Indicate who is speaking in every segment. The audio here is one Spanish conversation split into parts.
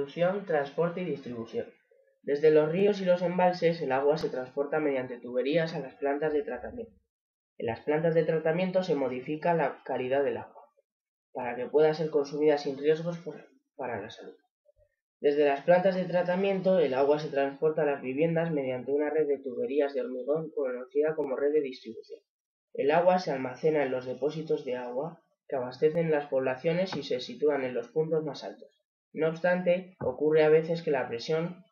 Speaker 1: producción, transporte y distribución. Desde los ríos y los embalses, el agua se transporta mediante tuberías a las plantas de tratamiento. En las plantas de tratamiento se modifica la calidad del agua, para que pueda ser consumida sin riesgos para la salud. Desde las plantas de tratamiento, el agua se transporta a las viviendas mediante una red de tuberías de hormigón conocida como red de distribución. El agua se almacena en los depósitos de agua que abastecen las poblaciones y se sitúan en los puntos más altos. No obstante, ocurre a veces que la presión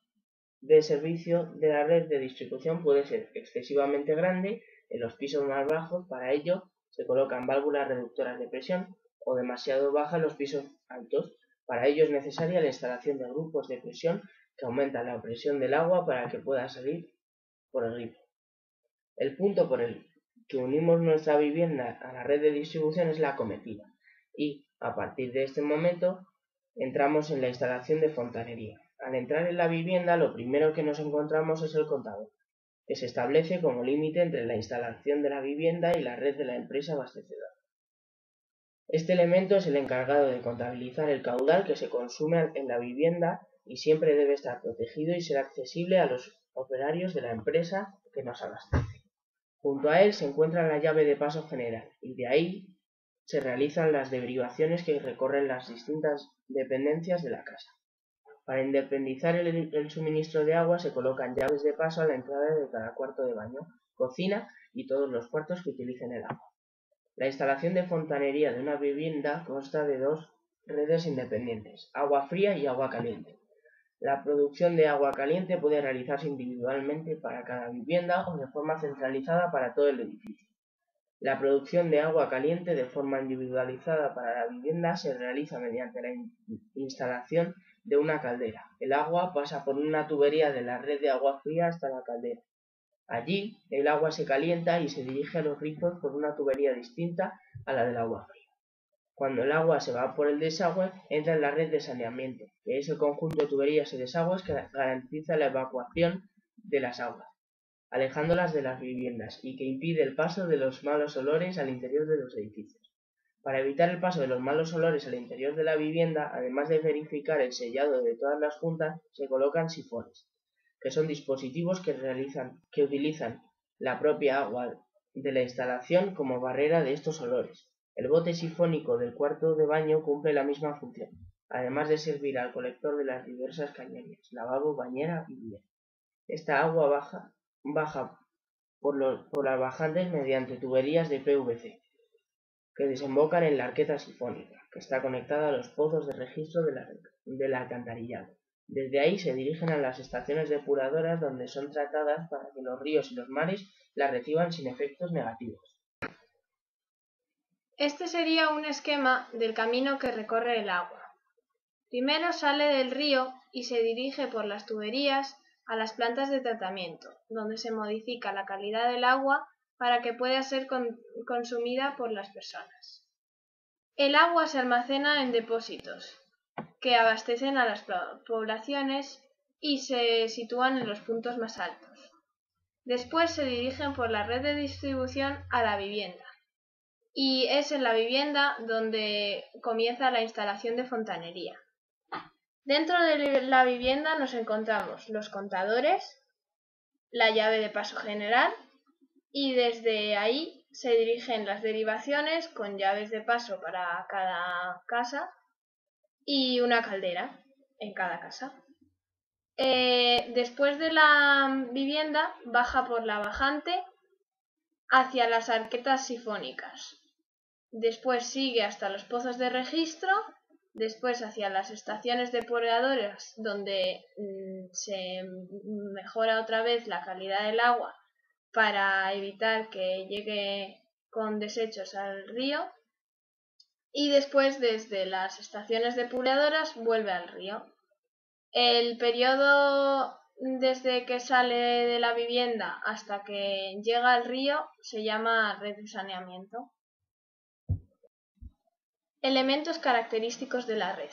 Speaker 1: de servicio de la red de distribución puede ser excesivamente grande en los pisos más bajos. Para ello, se colocan válvulas reductoras de presión, o demasiado baja en los pisos altos. Para ello es necesaria la instalación de grupos de presión que aumentan la presión del agua para que pueda salir por el grifo. El punto por el que unimos nuestra vivienda a la red de distribución es la acometida, y a partir de este momento entramos en la instalación de fontanería. Al entrar en la vivienda, lo primero que nos encontramos es el contador, que se establece como límite entre la instalación de la vivienda y la red de la empresa abastecedora. Este elemento es el encargado de contabilizar el caudal que se consume en la vivienda y siempre debe estar protegido y ser accesible a los operarios de la empresa que nos abastece. Junto a él se encuentra la llave de paso general, y de ahí se realizan las derivaciones que recorren las distintas dependencias de la casa. Para independizar el suministro de agua se colocan llaves de paso a la entrada de cada cuarto de baño, cocina y todos los cuartos que utilicen el agua. La instalación de fontanería de una vivienda consta de dos redes independientes, agua fría y agua caliente. La producción de agua caliente puede realizarse individualmente para cada vivienda o de forma centralizada para todo el edificio. La producción de agua caliente de forma individualizada para la vivienda se realiza mediante la instalación de una caldera. El agua pasa por una tubería de la red de agua fría hasta la caldera. Allí, el agua se calienta y se dirige a los grifos por una tubería distinta a la del agua fría. Cuando el agua se va por el desagüe, entra en la red de saneamiento, que es el conjunto de tuberías y desagües que garantiza la evacuación de las aguas, alejándolas de las viviendas, y que impide el paso de los malos olores al interior de los edificios. Para evitar el paso de los malos olores al interior de la vivienda, además de verificar el sellado de todas las juntas, se colocan sifones, que son dispositivos que utilizan la propia agua de la instalación como barrera de estos olores. El bote sifónico del cuarto de baño cumple la misma función, además de servir al colector de las diversas cañerías, lavabo, bañera y billar. Esta agua baja por las bajantes mediante tuberías de PVC, que desembocan en la arqueta sifónica, que está conectada a los pozos de registro del alcantarillado. Desde ahí se dirigen a las estaciones depuradoras, donde son tratadas para que los ríos y los mares las reciban sin efectos negativos.
Speaker 2: Este sería un esquema del camino que recorre el agua. Primero sale del río y se dirige por las tuberías a las plantas de tratamiento, donde se modifica la calidad del agua para que pueda ser consumida por las personas. El agua se almacena en depósitos que abastecen a las poblaciones y se sitúan en los puntos más altos. Después se dirigen por la red de distribución a la vivienda, y es en la vivienda donde comienza la instalación de fontanería. Dentro de la vivienda nos encontramos los contadores, la llave de paso general, y desde ahí se dirigen las derivaciones con llaves de paso para cada casa y una caldera en cada casa. Después de la vivienda baja por la bajante hacia las arquetas sifónicas. Después sigue hasta los pozos de registro, después hacia las estaciones depuradoras, donde se mejora otra vez la calidad del agua para evitar que llegue con desechos al río, y después desde las estaciones depuradoras vuelve al río. El periodo desde que sale de la vivienda hasta que llega al río se llama red de saneamiento. Elementos característicos de la red.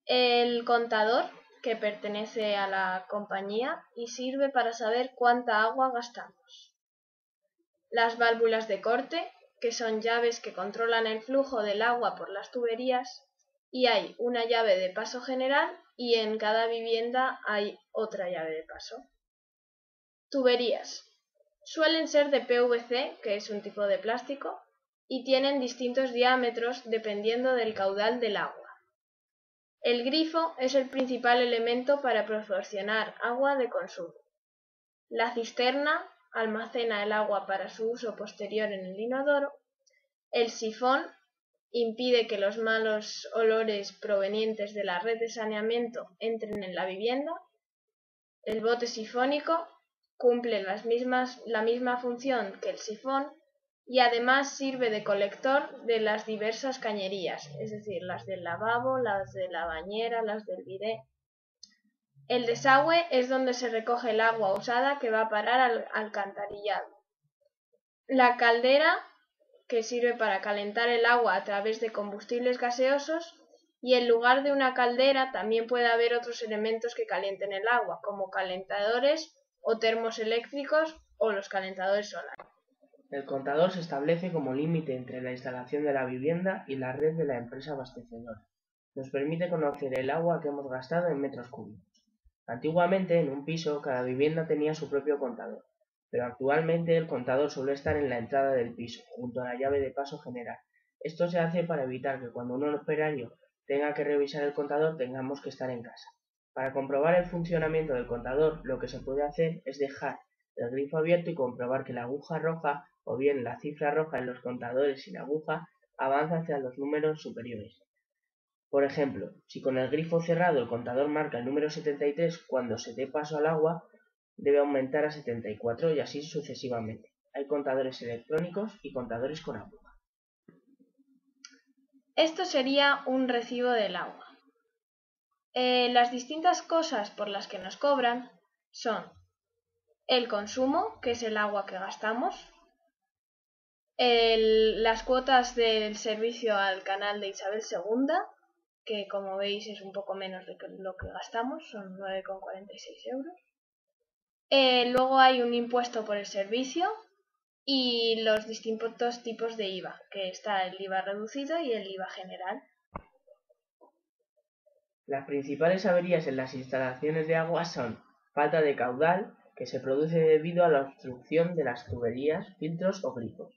Speaker 2: El contador, que pertenece a la compañía y sirve para saber cuánta agua gastamos. Las válvulas de corte, que son llaves que controlan el flujo del agua por las tuberías. y hay una llave de paso general y en cada vivienda hay otra llave de paso. Tuberías. Suelen ser de PVC, que es un tipo de plástico, y tienen distintos diámetros dependiendo del caudal del agua. El grifo es el principal elemento para proporcionar agua de consumo. La cisterna almacena el agua para su uso posterior en el inodoro. El sifón impide que los malos olores provenientes de la red de saneamiento entren en la vivienda. El bote sifónico cumple la misma función que el sifón y además sirve de colector de las diversas cañerías, es decir, las del lavabo, las de la bañera, las del bidé. El desagüe es donde se recoge el agua usada que va a parar al alcantarillado. La caldera, que sirve para calentar el agua a través de combustibles gaseosos, y en lugar de una caldera también puede haber otros elementos que calienten el agua, como calentadores o termos eléctricos o los calentadores solares.
Speaker 1: El contador se establece como límite entre la instalación de la vivienda y la red de la empresa abastecedora. Nos permite conocer el agua que hemos gastado en metros cúbicos. Antiguamente, en un piso, cada vivienda tenía su propio contador, pero actualmente el contador suele estar en la entrada del piso, junto a la llave de paso general. Esto se hace para evitar que cuando un operario tenga que revisar el contador tengamos que estar en casa. Para comprobar el funcionamiento del contador, lo que se puede hacer es dejar el grifo abierto y comprobar que la aguja roja o bien la cifra roja en los contadores sin aguja avanza hacia los números superiores. Por ejemplo, si con el grifo cerrado el contador marca el número 73, cuando se dé paso al agua debe aumentar a 74 y así sucesivamente. Hay contadores electrónicos y contadores con aguja.
Speaker 2: Esto sería un recibo del agua. Las distintas cosas por las que nos cobran son el consumo, que es el agua que gastamos, las cuotas del servicio al canal de Isabel II, que como veis es un poco menos de lo que gastamos, son 9,46 euros. Luego hay un impuesto por el servicio y los distintos tipos de IVA, que está el IVA reducido y el IVA general.
Speaker 1: Las principales averías en las instalaciones de agua son falta de caudal, que se produce debido a la obstrucción de las tuberías, filtros o grifos.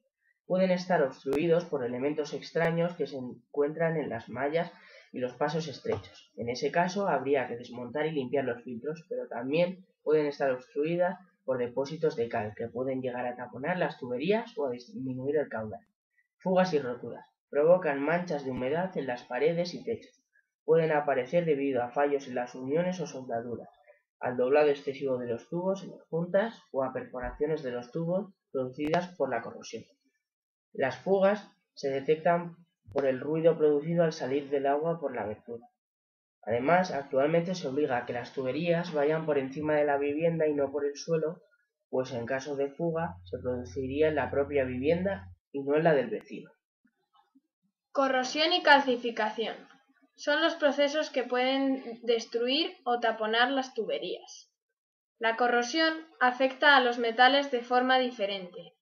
Speaker 1: Pueden estar obstruidos por elementos extraños que se encuentran en las mallas y los pasos estrechos. En ese caso habría que desmontar y limpiar los filtros, pero también pueden estar obstruidas por depósitos de cal que pueden llegar a taponar las tuberías o a disminuir el caudal. Fugas y roturas. Provocan manchas de humedad en las paredes y techos. Pueden aparecer debido a fallos en las uniones o soldaduras, al doblado excesivo de los tubos en las juntas o a perforaciones de los tubos producidas por la corrosión. Las fugas se detectan por el ruido producido al salir del agua por la abertura. Además, actualmente se obliga a que las tuberías vayan por encima de la vivienda y no por el suelo, pues en caso de fuga se produciría en la propia vivienda y no en la del vecino.
Speaker 2: Corrosión y calcificación. Son los procesos que pueden destruir o taponar las tuberías. La corrosión afecta a los metales de forma diferente.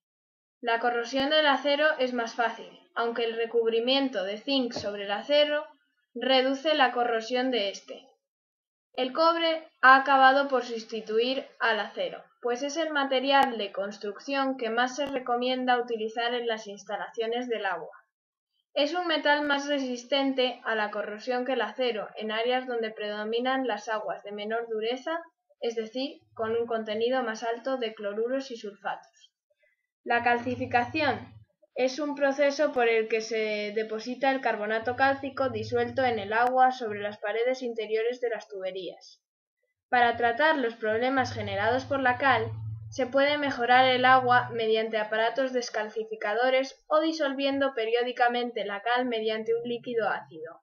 Speaker 2: La corrosión del acero es más fácil, aunque el recubrimiento de zinc sobre el acero reduce la corrosión de este. El cobre ha acabado por sustituir al acero, pues es el material de construcción que más se recomienda utilizar en las instalaciones del agua. Es un metal más resistente a la corrosión que el acero en áreas donde predominan las aguas de menor dureza, es decir, con un contenido más alto de cloruros y sulfatos. La calcificación es un proceso por el que se deposita el carbonato cálcico disuelto en el agua sobre las paredes interiores de las tuberías. Para tratar los problemas generados por la cal, se puede mejorar el agua mediante aparatos descalcificadores o disolviendo periódicamente la cal mediante un líquido ácido.